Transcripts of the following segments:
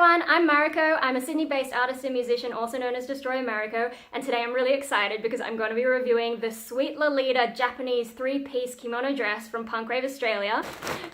everyone, I'm Mariko. I'm a Sydney-based artist and musician, also known as Destroy Mariko, and today I'm really excited because I'm going to be reviewing the Sweet Lolita Japanese three-piece kimono dress from Punk Rave Australia.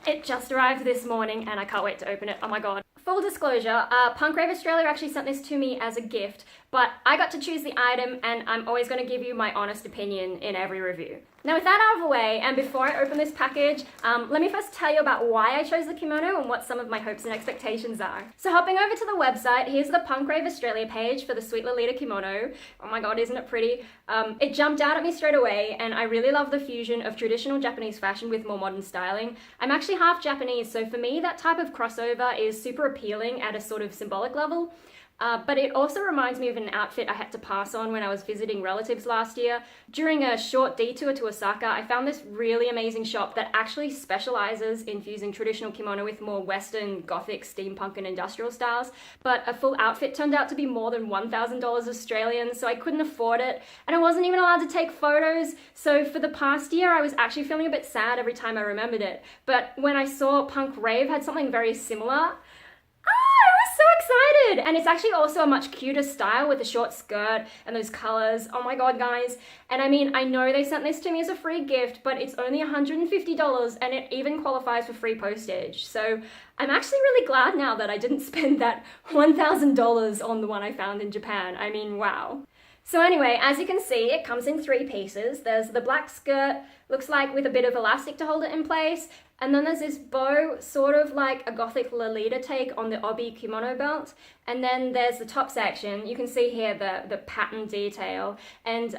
It just arrived this morning and I can't wait to open it, oh my god. Full disclosure, Punk Rave Australia actually sent this to me as a gift, but I got to choose the item and I'm always going to give you my honest opinion in every review. Now with that out of the way, and before I open this package, let me first tell you about why I chose the kimono and what some of my hopes and expectations are. So hopping over to the website, here's the Punk Rave Australia page for the Sweet Lolita Kimono. Oh my god, isn't it pretty? It jumped out at me straight away, and I really love the fusion of traditional Japanese fashion with more modern styling. I'm actually half Japanese, so for me that type of crossover is super appealing at a sort of symbolic level. But it also reminds me of an outfit I had to pass on when I was visiting relatives last year. During a short detour to Osaka, I found this really amazing shop that actually specializes in fusing traditional kimono with more Western, Gothic, steampunk and industrial styles. But a full outfit turned out to be more than $1,000 Australian, so I couldn't afford it. And I wasn't even allowed to take photos. So for the past year, I was actually feeling a bit sad every time I remembered it. But when I saw Punk Rave had something very similar, so excited! And it's actually also a much cuter style with a short skirt and those colors. Oh my god, guys. And I mean, I know they sent this to me as a free gift, but it's only $150 and it even qualifies for free postage. So I'm actually really glad now that I didn't spend that $1,000 on the one I found in Japan. I mean, wow. So anyway, as you can see, it comes in three pieces. There's the black skirt, looks like with a bit of elastic to hold it in place. And then there's this bow, sort of like a Gothic Lolita take on the obi kimono belt. And then there's the top section. You can see here the pattern detail. And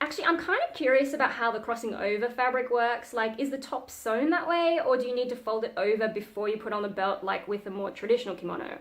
actually, I'm kind of curious about how the crossing over fabric works. Like, is the top sewn that way? Or do you need to fold it over before you put on the belt, like with a more traditional kimono?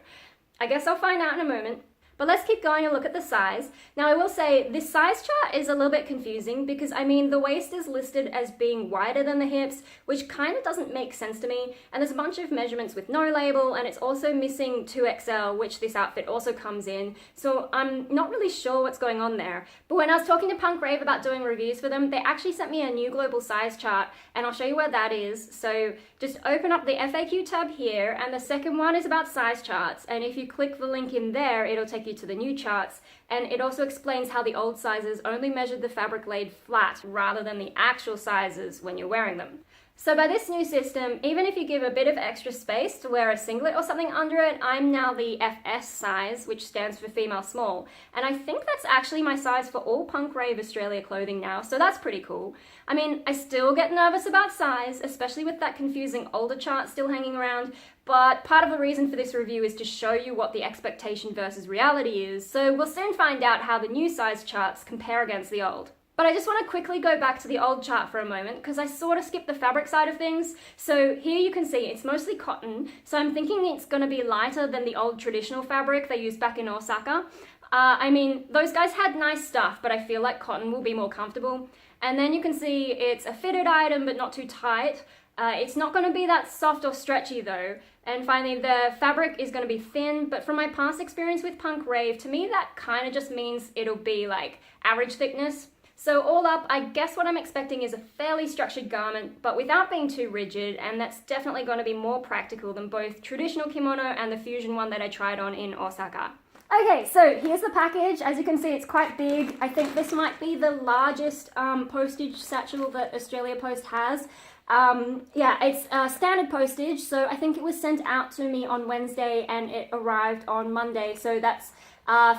I guess I'll find out in a moment. But let's keep going and look at the size. Now I will say this size chart is a little bit confusing because I mean the waist is listed as being wider than the hips, which kind of doesn't make sense to me. And there's a bunch of measurements with no label, and it's also missing 2XL, which this outfit also comes in. So I'm not really sure what's going on there. But when I was talking to Punk Rave about doing reviews for them, they actually sent me a new global size chart, and I'll show you where that is. So just open up the FAQ tab here, and the second one is about size charts. And if you click the link in there, it'll take you to the new charts, and it also explains how the old sizes only measured the fabric laid flat rather than the actual sizes when you're wearing them. So by this new system, even if you give a bit of extra space to wear a singlet or something under it, I'm now the FS size, which stands for female small. And I think that's actually my size for all Punk Rave Australia clothing now, so that's pretty cool. I mean, I still get nervous about size, especially with that confusing older chart still hanging around, but part of the reason for this review is to show you what the expectation versus reality is, so we'll soon find out how the new size charts compare against the old. But I just want to quickly go back to the old chart for a moment because I sort of skipped the fabric side of things. So here you can see it's mostly cotton, so I'm thinking it's going to be lighter than the old traditional fabric they used back in Osaka. I mean, those guys had nice stuff, but I feel like cotton will be more comfortable. And then you can see it's a fitted item but not too tight. It's not going to be that soft or stretchy though. And finally, the fabric is going to be thin, but from my past experience with Punk Rave, to me that kind of just means it'll be like average thickness. So all up, I guess what I'm expecting is a fairly structured garment, but without being too rigid, and that's definitely going to be more practical than both traditional kimono and the fusion one that I tried on in Osaka. Okay, so here's the package. As you can see, it's quite big. I think this might be the largest postage satchel that Australia Post has. Yeah, it's standard postage, so I think it was sent out to me on Wednesday and it arrived on Monday, so that's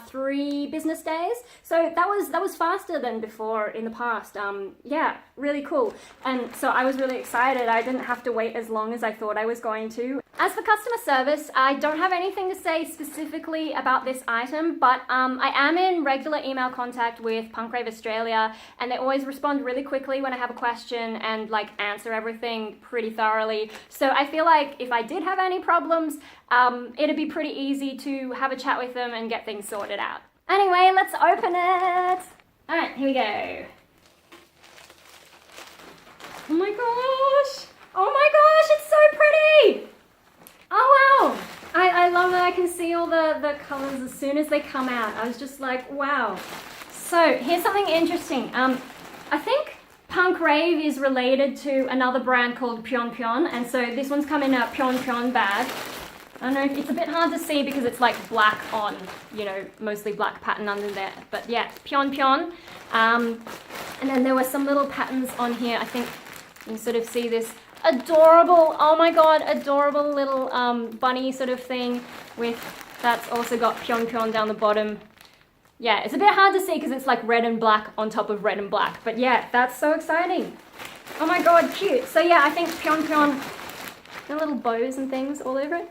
3 business days. So that was faster than before in the past. Yeah, really cool. And so I was really excited. I didn't have to wait as long as I thought I was going to. As for customer service, I don't have anything to say specifically about this item, but I am in regular email contact with Punk Rave Australia, and they always respond really quickly when I have a question and like answer everything pretty thoroughly. So I feel like if I did have any problems, it'd be pretty easy to have a chat with them and get things sorted out. Anyway, let's open it. All right, here we go. Oh my gosh. Oh my gosh, it's so pretty. Oh wow. I love that I can see all the colors as soon as they come out. I was just like, wow. So here's something interesting. I think Punk Rave is related to another brand called Pion Pion, and so this one's come in a Pion Pion bag. I don't know if it's a bit hard to see because it's like black on, you know, mostly black pattern under there. But yeah, pion pion. And then there were some little patterns on here. I think you can sort of see this adorable, oh my god, adorable little bunny sort of thing with, that's also got pion pion down the bottom. Yeah, it's a bit hard to see because it's like red and black on top of red and black. But yeah, that's so exciting. Oh my god, cute. So yeah, I think pion pion, the little bows and things all over it.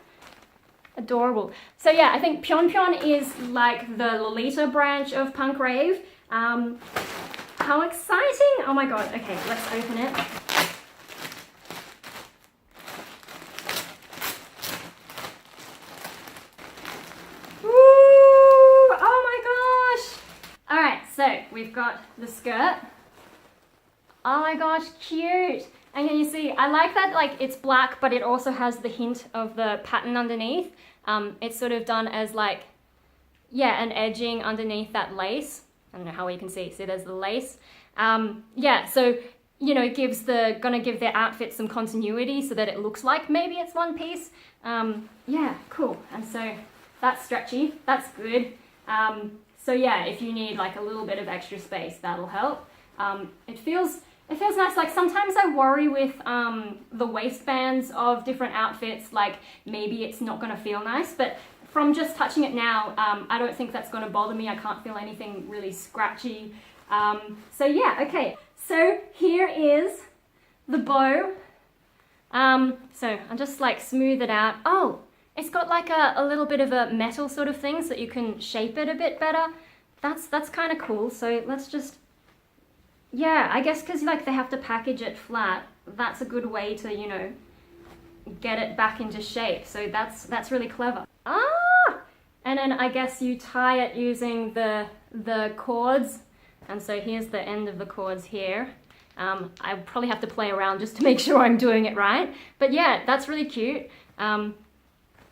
Adorable. So yeah, I think pion pion is like the Lolita branch of punk rave. How exciting! Oh my god. Okay, let's open it. So we've got the skirt. Oh my gosh, cute. And can you see, I like that like it's black, but it also has the hint of the pattern underneath. It's sort of done as like, yeah, an edging underneath that lace. I don't know how well you can see. See, there's the lace. Yeah, so, you know, gonna give their outfit some continuity so that it looks like maybe it's one piece. Yeah, cool. And so that's stretchy, that's good. So yeah, if you need like a little bit of extra space, that'll help. It feels nice. Like sometimes I worry with the waistbands of different outfits, like maybe it's not gonna feel nice, but from just touching it now, I don't think that's gonna bother me. I can't feel anything really scratchy. So yeah, okay. So here is the bow. So I'll just like smooth it out. Oh, it's got like a little bit of a metal sort of thing so that you can shape it a bit better. That's kind of cool. So let's just, yeah, I guess because like they have to package it flat, that's a good way to, you know, get it back into shape. So that's really clever. Ah! And then I guess you tie it using the cords. And so here's the end of the cords here. I probably have to play around just to make sure I'm doing it right. But yeah, that's really cute.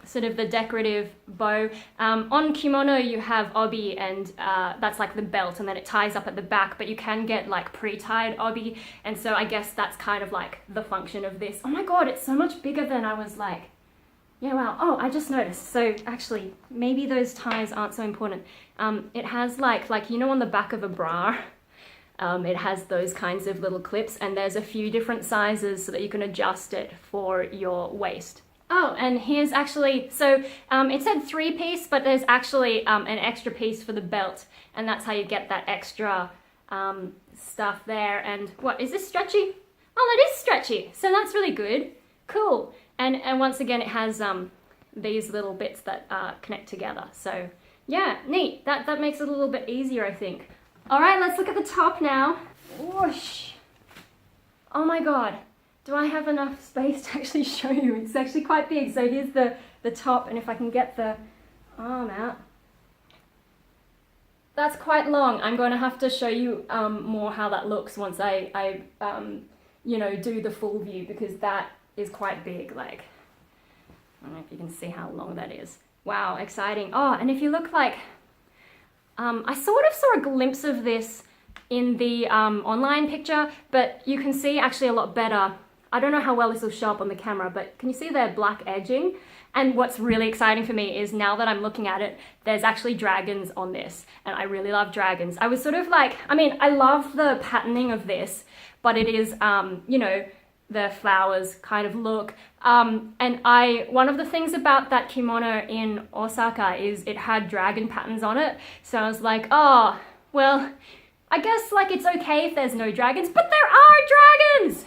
Sort of the decorative bow. On kimono you have obi, and that's like the belt, and then it ties up at the back, but you can get like pre-tied obi, and so I guess that's kind of like the function of this. Oh my god, it's so much bigger than I was like, yeah, wow. Oh, I just noticed. So actually, maybe those ties aren't so important. It has like you know, on the back of a bra, it has those kinds of little clips, and there's a few different sizes so that you can adjust it for your waist. Oh, and here's actually, so it said 3-piece, but there's actually an extra piece for the belt, and that's how you get that extra stuff there. And what, is this stretchy? Oh, that is stretchy, so that's really good. Cool. And once again, it has these little bits that connect together. So yeah, neat. That makes it a little bit easier, I think. All right, let's look at the top now. Whoosh. Oh my god. Do I have enough space to actually show you? It's actually quite big. So here's the top, and if I can get the arm out. That's quite long. I'm going to have to show you more how that looks once I you know, do the full view, because that is quite big. Like, I don't know if you can see how long that is. Wow, exciting. Oh, and if you look like, I sort of saw a glimpse of this in the online picture, but you can see actually a lot better. I don't know how well this will show up on the camera, but can you see the black edging? And what's really exciting for me is now that I'm looking at it, there's actually dragons on this, and I really love dragons. I was sort of like, I mean, I love the patterning of this, but it is, you know, the flowers kind of look. And one of the things about that kimono in Osaka is it had dragon patterns on it. So I was like, oh, well, I guess like it's okay if there's no dragons, but there are dragons!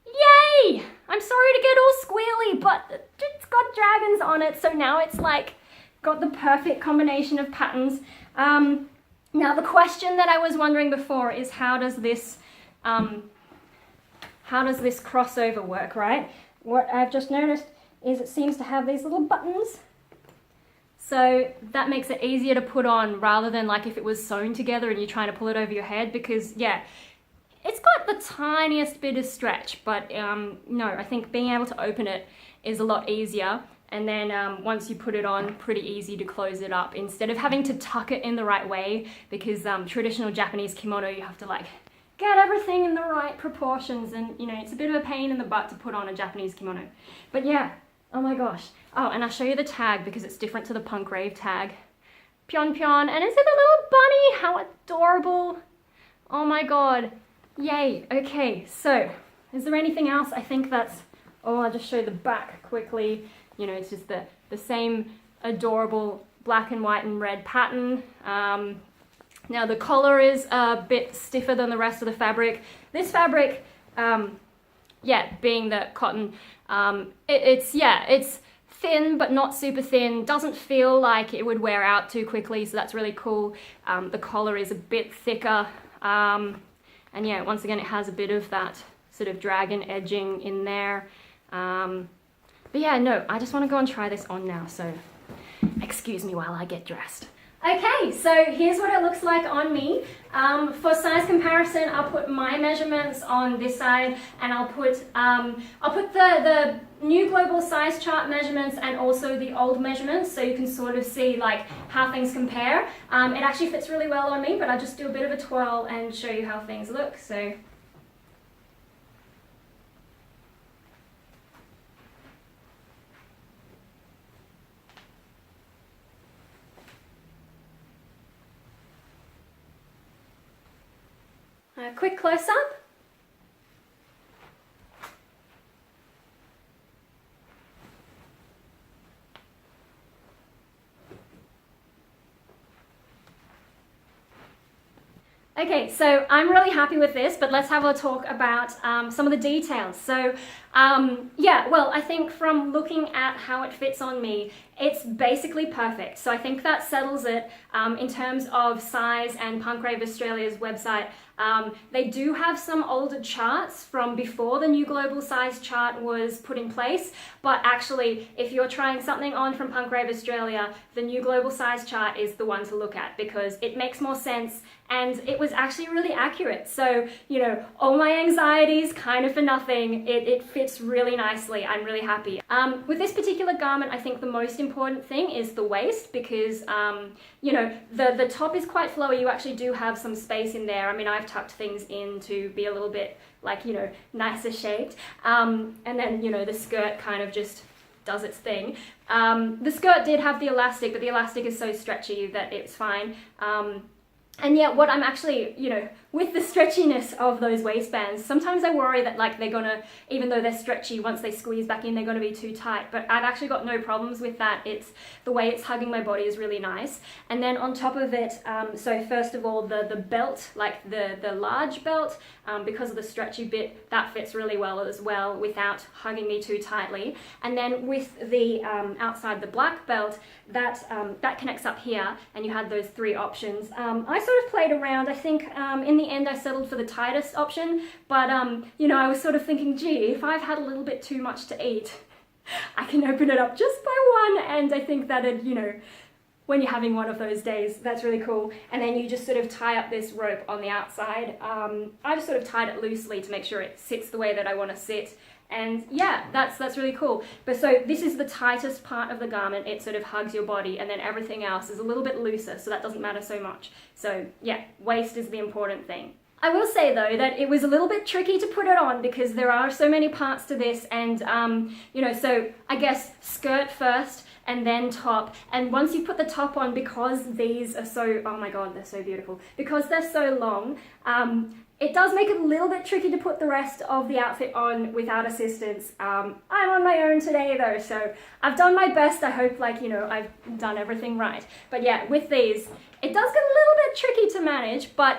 Yay! I'm sorry to get all squealy, but it's got dragons on it, so now it's like got the perfect combination of patterns. Now the question that I was wondering before is how does this crossover work, right? What I've just noticed is it seems to have these little buttons. So that makes it easier to put on rather than like if it was sewn together and you're trying to pull it over your head, because yeah, it's got the tiniest bit of stretch, but no, I think being able to open it is a lot easier. And then once you put it on, pretty easy to close it up instead of having to tuck it in the right way, because traditional Japanese kimono, you have to like get everything in the right proportions, and you know, it's a bit of a pain in the butt to put on a Japanese kimono. But yeah, Oh my gosh. Oh, and I'll show you the tag because it's different to the punk rave tag. Pion pion, and is it a little bunny? How adorable. Oh my god. Yay. Okay, so is there anything else? I think that's, oh, I'll just show you the back quickly. You know, it's just the same adorable black and white and red pattern. Now the collar is a bit stiffer than the rest of the fabric. This fabric, yeah, being the cotton, it's thin but not super thin, doesn't feel like it would wear out too quickly, so that's really cool. The collar is a bit thicker, and yeah, once again it has a bit of that sort of dragon edging in there. But yeah, no, I just want to go and try this on now, so excuse me while I get dressed. Okay, so here's what it looks like on me. For size comparison, I'll put my measurements on this side, and I'll put the new global size chart measurements and also the old measurements, so you can sort of see like how things compare. It actually fits really well on me, but I'll just do a bit of a twirl and show you how things look. So. A quick close-up. Okay, so I'm really happy with this, but let's have a talk about some of the details. So yeah, well, I think from looking at how it fits on me, it's basically perfect. So I think that settles it in terms of size, and Punk Rave Australia's website. They do have some older charts from before the new global size chart was put in place, but actually if you're trying something on from Punk Rave Australia, the new global size chart is the one to look at because it makes more sense and it was actually really accurate. So, you know, all my anxieties kind of for nothing. It fits really nicely. I'm really happy. With this particular garment, I think the most important thing is the waist because, you know, the top is quite flowy. You actually do have some space in there. I mean, I've tucked things in to be a little bit like, you know, nicer shaped. And then, you know, the skirt kind of just does its thing. The skirt did have the elastic, but the elastic is so stretchy that it's fine. And yet what I'm actually, you know, with the stretchiness of those waistbands, sometimes I worry that like they're gonna, even though they're stretchy, once they squeeze back in, they're gonna be too tight. But I've actually got no problems with that. It's the way it's hugging my body is really nice. And then on top of it, so first of all, the belt, like the large belt, because of the stretchy bit, that fits really well as well without hugging me too tightly. And then with the outside the black belt, that connects up here, and you had those three options. I sort of played around. I think in the end I settled for the tightest option, but you know, I was sort of thinking, gee, if I've had a little bit too much to eat, I can open it up just by one, and I think that'd, you know, when you're having one of those days, that's really cool. And then you just sort of tie up this rope on the outside. I just sort of tied it loosely to make sure it sits the way that I want to sit. And yeah, that's really cool. But so this is the tightest part of the garment. It sort of hugs your body, and then everything else is a little bit looser, so that doesn't matter so much. So yeah, waist is the important thing. I will say though that it was a little bit tricky to put it on because there are so many parts to this, and you know, so I guess skirt first and then top, and once you put the top on, because these are so, oh my god, they're so beautiful, because they're so long, it does make it a little bit tricky to put the rest of the outfit on without assistance. I'm on my own today though, so I've done my best. I hope, like, you know, I've done everything right. But yeah, with these, it does get a little bit tricky to manage, but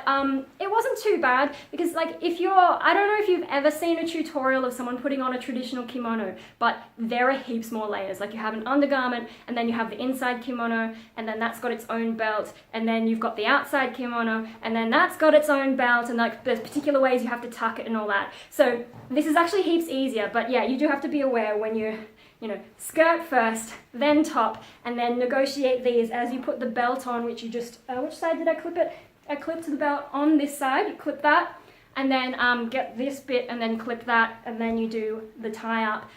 it wasn't too bad because, like, if you're, I don't know if you've ever seen a tutorial of someone putting on a traditional kimono, but there are heaps more layers. Like, you have an undergarment, and then you have the inside kimono, and then that's got its own belt, and then you've got the outside kimono, and then that's got its own belt, and like there's particular ways you have to tuck it and all that. So this is actually heaps easier, but yeah, you do have to be aware when you know, skirt first, then top, and then negotiate these as you put the belt on, which you just, which side did I clip it? I clipped the belt on this side, you clip that, and then get this bit and then clip that, and then you do the tie up.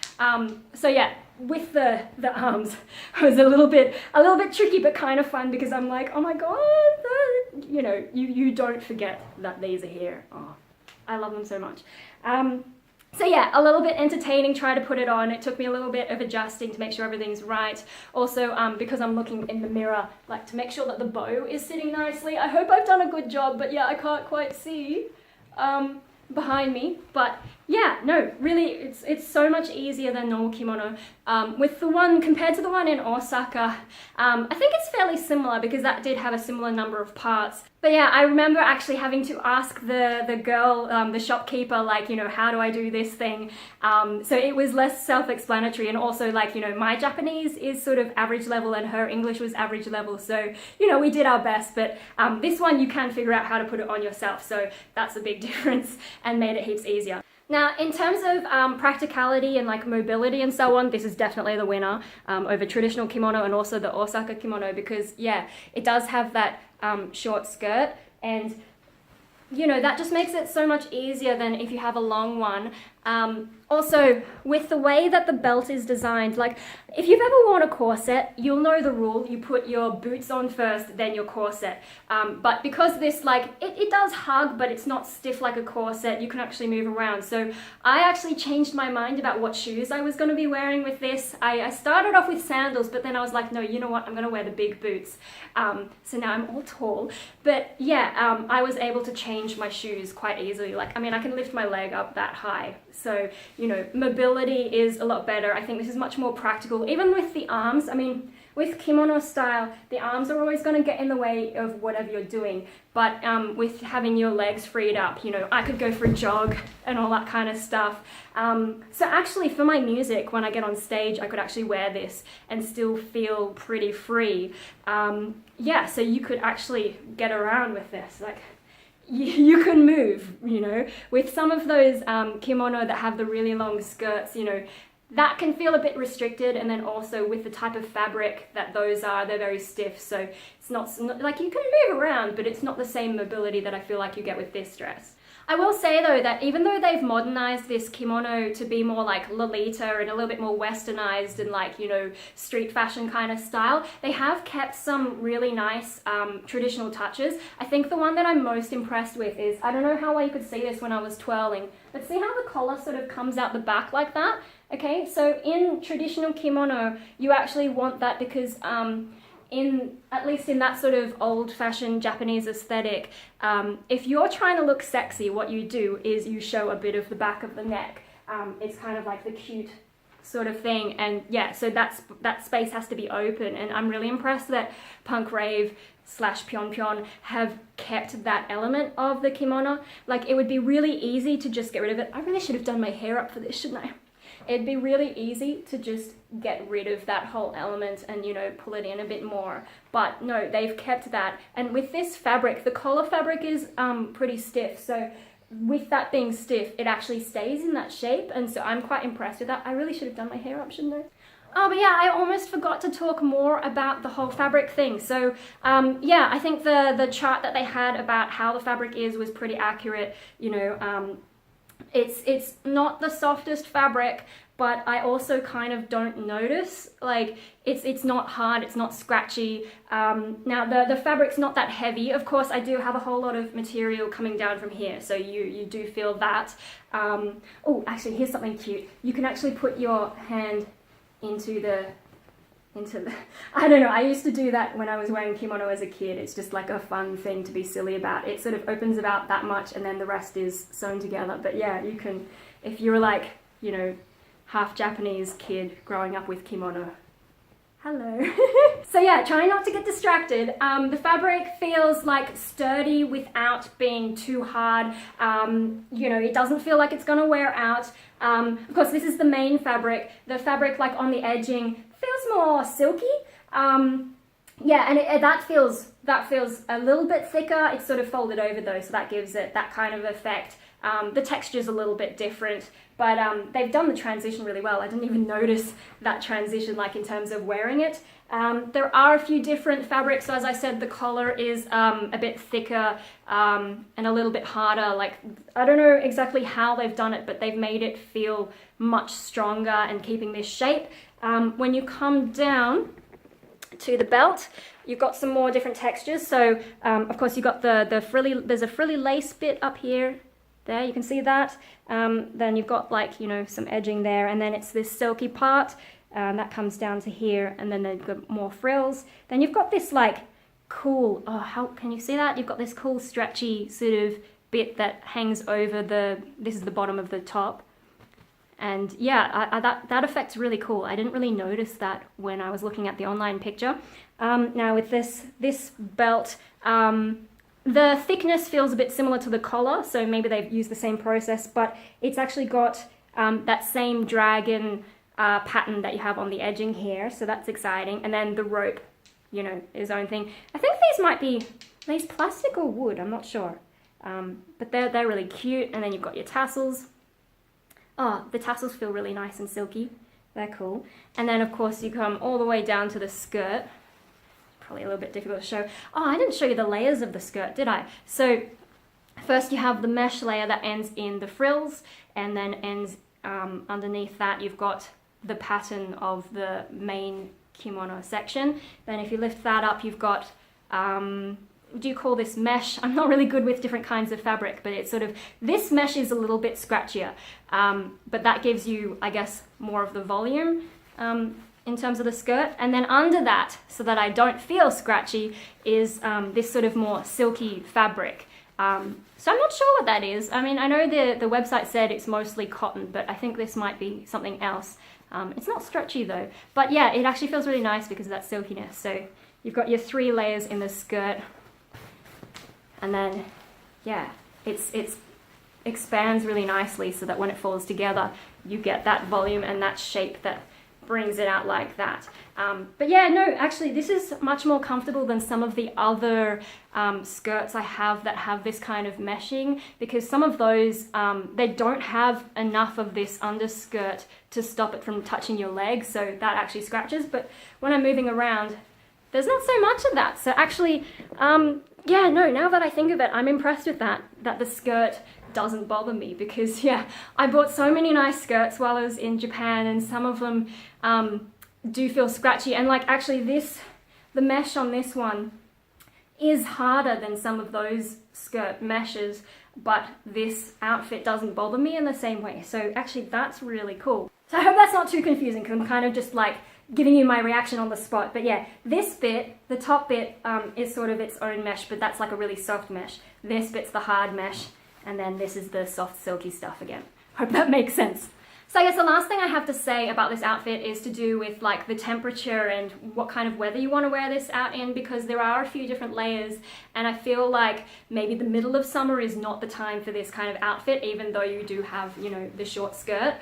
So yeah, with the arms, it was a little bit tricky, but kind of fun because I'm like, oh my god, you know, you don't forget that these are here. Oh, I love them so much. So yeah, a little bit entertaining trying to put it on. It took me a little bit of adjusting to make sure everything's right. Also, because I'm looking in the mirror, like to make sure that the bow is sitting nicely. I hope I've done a good job, but yeah, I can't quite see behind me. But yeah, no, really, it's so much easier than normal kimono. With the one, compared to the one in Osaka, I think it's fairly similar because that did have a similar number of parts. But yeah, I remember actually having to ask the girl, the shopkeeper, like, you know, how do I do this thing? So it was less self-explanatory, and also like, you know, my Japanese is sort of average level and her English was average level. So, you know, we did our best, but this one you can figure out how to put it on yourself. So that's a big difference and made it heaps easier. Now, in terms of practicality and like mobility and so on, this is definitely the winner over traditional kimono and also the Osaka kimono, because yeah, it does have that short skirt, and you know, that just makes it so much easier than if you have a long one. Also, with the way that the belt is designed, like if you've ever worn a corset, you'll know the rule. You put your boots on first, then your corset. But because this, like, it does hug, but it's not stiff like a corset, you can actually move around. So I actually changed my mind about what shoes I was going to be wearing with this. I started off with sandals, but then I was like, no, you know what, I'm going to wear the big boots. So now I'm all tall. But yeah, I was able to change my shoes quite easily. Like, I mean, I can lift my leg up that high. So, you know, mobility is a lot better. I think this is much more practical. Even with the arms, I mean, with kimono style, the arms are always going to get in the way of whatever you're doing. But with having your legs freed up, you know, I could go for a jog and all that kind of stuff. So actually for my music, when I get on stage, I could actually wear this and still feel pretty free. Yeah, so you could actually get around with this. Like, you can move, you know. With some of those kimono that have the really long skirts, you know, that can feel a bit restricted, and then also with the type of fabric that those are, they're very stiff, so it's not like, you can move around, but it's not the same mobility that I feel like you get with this dress. I will say though that even though they've modernized this kimono to be more like Lolita and a little bit more westernized and like, you know, street fashion kind of style, they have kept some really nice traditional touches. I think the one that I'm most impressed with is, I don't know how well you could see this when I was twirling, but see how the collar sort of comes out the back like that? Okay, so in traditional kimono, you actually want that because at least in that sort of old-fashioned Japanese aesthetic, if you're trying to look sexy, what you do is you show a bit of the back of the neck. It's kind of like the cute sort of thing, and yeah, so that space has to be open, and I'm really impressed that Punk Rave / Pyeon have kept that element of the kimono. Like, it would be really easy to just get rid of it. I really should have done my hair up for this, shouldn't I? It'd be really easy to just get rid of that whole element and, you know, pull it in a bit more. But no, they've kept that. And with this fabric, the collar fabric is pretty stiff. So with that being stiff, it actually stays in that shape. And so I'm quite impressed with that. I really should have done my hair up, shouldn't I? Oh, but yeah, I almost forgot to talk more about the whole fabric thing. So yeah, I think the chart that they had about how the fabric is was pretty accurate. You know, it's not the softest fabric, but I also kind of don't notice, like, it's not hard, it's not scratchy. Now the fabric's not that heavy. Of course, I do have a whole lot of material coming down from here, so you do feel that. Oh, actually, here's something cute. You can actually put your hand into the, I don't know, I used to do that when I was wearing kimono as a kid. It's just like a fun thing to be silly about. It sort of opens about that much and then the rest is sewn together. But yeah, you can, if you're like, you know, half Japanese kid growing up with kimono. Hello. So yeah, try not to get distracted. The fabric feels like sturdy without being too hard. You know, it doesn't feel like it's gonna wear out. Of course, this is the main fabric. The fabric, like on the edging, feels more silky. Yeah, and that feels a little bit thicker. It's sort of folded over though, so that gives it that kind of effect. The texture's a little bit different, but they've done the transition really well. I didn't even notice that transition, like in terms of wearing it. There are a few different fabrics, so as I said, the collar is a bit thicker and a little bit harder. Like, I don't know exactly how they've done it, but they've made it feel much stronger and keeping this shape. When you come down to the belt, you've got some more different textures. So of course you've got the frilly, there's a frilly lace bit up here. there, you can see that. Then you've got like, you know, some edging there, and then it's this silky part that comes down to here, and then they've got more frills. Then you've got this like cool, oh, how can you see that? You've got this cool stretchy sort of bit that hangs over this is the bottom of the top. And yeah, that effect's really cool. I didn't really notice that when I was looking at the online picture. Now with this belt, the thickness feels a bit similar to the collar, so maybe they've used the same process, but it's actually got that same dragon pattern that you have on the edging here, so that's exciting. And then the rope, you know, is own thing. I think these might be plastic or wood, I'm not sure. But they're really cute. And then you've got your tassels. Oh, the tassels feel really nice and silky. They're cool. And then of course you come all the way down to the skirt. Probably a little bit difficult to show. Oh, I didn't show you the layers of the skirt, did I? So first you have the mesh layer that ends in the frills, and then ends underneath that you've got the pattern of the main kimono section. Then if you lift that up, you've got do you call this mesh? I'm not really good with different kinds of fabric, but it's sort of, this mesh is a little bit scratchier, but that gives you, I guess, more of the volume in terms of the skirt. And then under that, so that I don't feel scratchy, is this sort of more silky fabric. So I'm not sure what that is. I mean, I know the website said it's mostly cotton, but I think this might be something else. It's not stretchy though, but yeah, it actually feels really nice because of that silkiness. So you've got your 3 layers in the skirt. And then, yeah, it's expands really nicely so that when it falls together, you get that volume and that shape that brings it out like that. But yeah, no, actually, this is much more comfortable than some of the other skirts I have that have this kind of meshing, because some of those, they don't have enough of this underskirt to stop it from touching your leg, so that actually scratches. But when I'm moving around, there's not so much of that. So actually, yeah, no, now that I think of it, I'm impressed with that the skirt doesn't bother me, because yeah, I bought so many nice skirts while I was in Japan, and some of them do feel scratchy. And like actually the mesh on this one is harder than some of those skirt meshes, but this outfit doesn't bother me in the same way. So actually that's really cool. So I hope that's not too confusing, because I'm kind of just like giving you my reaction on the spot. But yeah, this bit, the top bit, is sort of its own mesh, but that's like a really soft mesh. This bit's the hard mesh, and then this is the soft silky stuff again. Hope that makes sense. So I guess the last thing I have to say about this outfit is to do with like the temperature and what kind of weather you want to wear this out in, because there are a few different layers, and I feel like maybe the middle of summer is not the time for this kind of outfit, even though you do have, you know, the short skirt.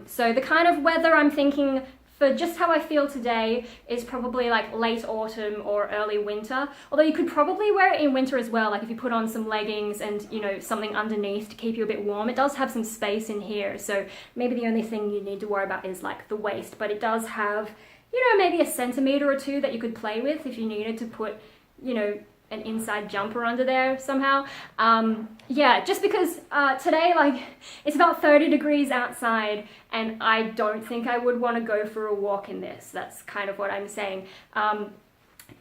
So the kind of weather I'm thinking for just how I feel today is probably like late autumn or early winter. Although you could probably wear it in winter as well, like if you put on some leggings and, you know, something underneath to keep you a bit warm. It does have some space in here, so maybe the only thing you need to worry about is like the waist, but it does have, you know, maybe a centimeter or 2 that you could play with if you needed to put, you know, an inside jumper under there somehow. Yeah, just because today, like, it's about 30 degrees outside, and I don't think I would want to go for a walk in this. That's kind of what I'm saying.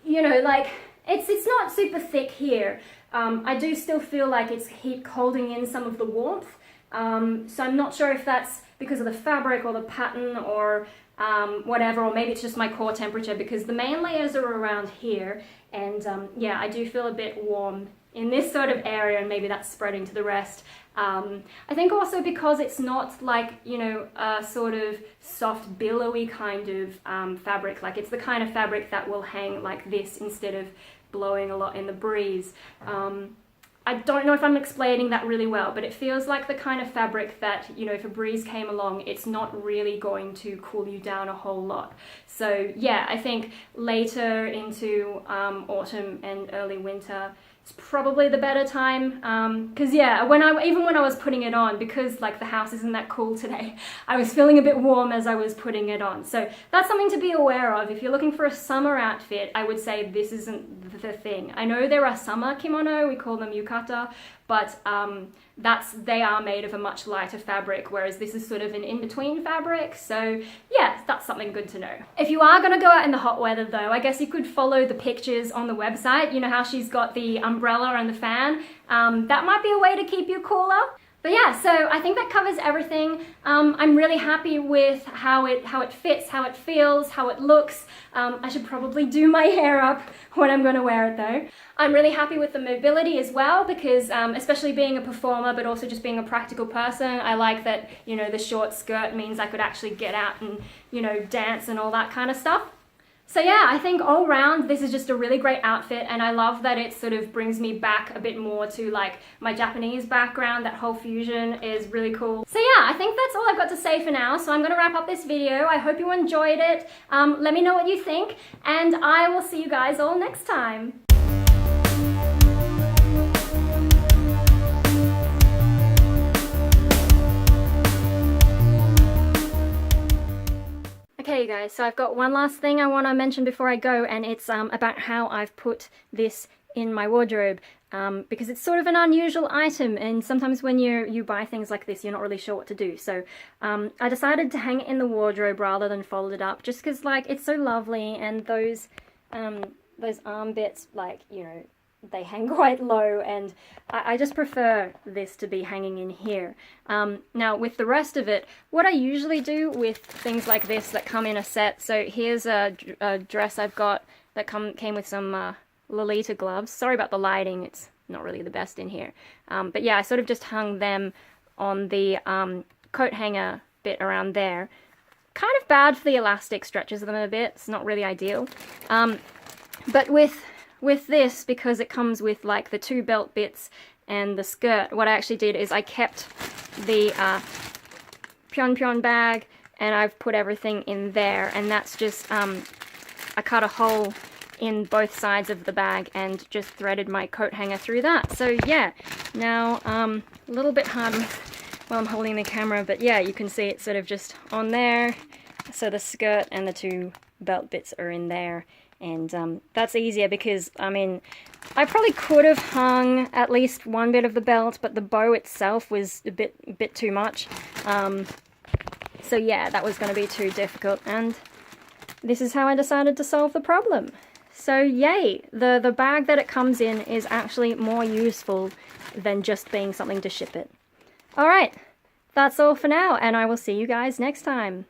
You know, like, it's not super thick here. I do still feel like it's holding in some of the warmth. So I'm not sure if that's because of the fabric or the pattern or whatever, or maybe it's just my core temperature, because the main layers are around here, and yeah, I do feel a bit warm in this sort of area, and maybe that's spreading to the rest. I think also because it's not like, you know, a sort of soft billowy kind of fabric, like it's the kind of fabric that will hang like this instead of blowing a lot in the breeze. I don't know if I'm explaining that really well, but it feels like the kind of fabric that, you know, if a breeze came along, it's not really going to cool you down a whole lot. So yeah, I think later into autumn and early winter, it's probably the better time, because yeah, even when I was putting it on, because like the house isn't that cool today, I was feeling a bit warm as I was putting it on. So that's something to be aware of. If you're looking for a summer outfit, I would say this isn't the thing. I know there are summer kimono, we call them yukata, but they are made of a much lighter fabric, whereas this is sort of an in-between fabric. So yeah, that's something good to know. If you are gonna go out in the hot weather though, I guess you could follow the pictures on the website. You know how she's got the umbrella and the fan? That might be a way to keep you cooler. But yeah, so I think that covers everything. I'm really happy with how it fits, how it feels, how it looks. I should probably do my hair up when I'm going to wear it though. I'm really happy with the mobility as well because especially being a performer but also just being a practical person, I like that, you know, the short skirt means I could actually get out and, you know, dance and all that kind of stuff. So yeah, I think all round this is just a really great outfit, and I love that it sort of brings me back a bit more to like my Japanese background. That whole fusion is really cool. So yeah, I think that's all I've got to say for now. So I'm gonna wrap up this video. I hope you enjoyed it. Let me know what you think, and I will see you guys all next time. Okay guys, so I've got one last thing I want to mention before I go, and it's about how I've put this in my wardrobe, because it's sort of an unusual item, and sometimes when you buy things like this you're not really sure what to do. So I decided to hang it in the wardrobe rather than fold it up, just because like it's so lovely, and those arm bits, like, you know, they hang quite low, and I just prefer this to be hanging in here. Now with the rest of it, what I usually do with things like this that come in a set, so here's a dress I've got that came with some Lolita gloves. Sorry about the lighting, it's not really the best in here. But yeah, I sort of just hung them on the coat hanger bit around there. Kind of bad for the elastic, stretches them a bit, it's not really ideal. But with this, because it comes with like the two belt bits and the skirt, what I actually did is I kept the pyon bag and I've put everything in there, and that's just, I cut a hole in both sides of the bag and just threaded my coat hanger through that. So yeah, now a little bit hard while I'm holding the camera, but yeah, you can see it's sort of just on there. So the skirt and the two belt bits are in there. And that's easier because, I mean, I probably could have hung at least one bit of the belt, but the bow itself was a bit too much. So yeah, that was going to be too difficult, and this is how I decided to solve the problem. So yay, the bag that it comes in is actually more useful than just being something to ship it. Alright, that's all for now, and I will see you guys next time.